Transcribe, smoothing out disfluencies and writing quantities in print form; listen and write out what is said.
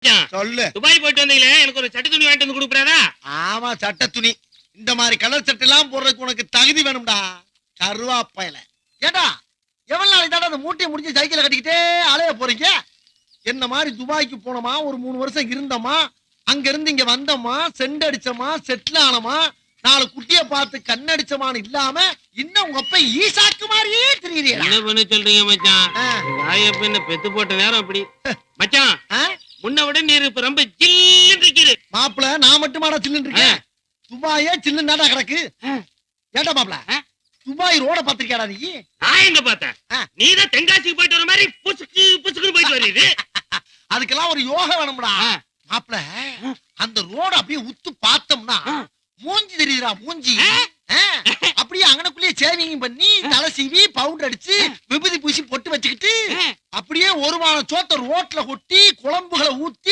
மச்சான் சொல்லு. துபாய் போயிட்டு வந்தீங்களே, எனக்கு ஒரு சட்டை துணி வாங்கிட்டு வந்து கொடுக்குறாரா? ஆமா, சட்டை துணி. இந்த மாதிரி கலர் சட்டை எல்லாம் போடுறதுக்கு உனக்கு தகுதி வேணும்டா, கருவாப்பையில. ஏடா, எவ்வளவு நாளைக்கு தானே அந்த மூட்டையை முடிஞ்சு சைக்கிளை கட்டிக்கிட்டே அலைய போறீங்க? என்ன மாதிரி துபாய்க்கு போனோமா, ஒரு 3 வருஷம் இருந்தோமா, அங்க இருந்து இங்க வந்தோமா, செண்ட் அடிச்சோமா, செட்டில் ஆனோமா, 4 குட்டியை பார்த்து கண்ணடிச்சமான்னு இல்லாம இன்னும் உங்க அப்ப ஈசாக்கு மாதிரியே தெரியுறீங்க. என்ன பண்ண சொல்றீங்க மச்சான்? வாயப்ப என்ன பெத்து போட்ட நேரம் அப்படி. மச்சான், முன்ன விட நீர் இப்ப ரொம்ப ஜில்லுன்னு இருக்குது. மாப்பிள, நான் மட்டுமாடா சில்லுன்னு இருக்கேன்? துபாயே சில்லுன்னாடா கிடக்கு. ஏண்டா மாப்பிள, துபாய் ரோட பாத்திருக்கியாடா நீ? நான் எங்க பார்த்தேன்? நீதான் தென்காசிக்கு போயிட்டு வர மாதிரி புசுக்கு புசுக்குன்னு போயிட்டு வருது. அதுக்கெல்லாம் ஒரு யோகா வேணும்டா மாப்பிள. அந்த ரோட அப்படியே உத்து பார்த்தோம்னா மூஞ்சி தெரியுதுடா, மூஞ்சி. அப்படியே அங்கனக்குள்ளேயே சேவிங் பண்ணி தலை சீவி பவுடர் அடிச்சு விபூதி பூசி பொட்டு வச்சுக்கிட்டு அப்படியே ஒரு வாரம் சோத்த ரோட்ல கொட்டி குழம்புகளை ஊத்தி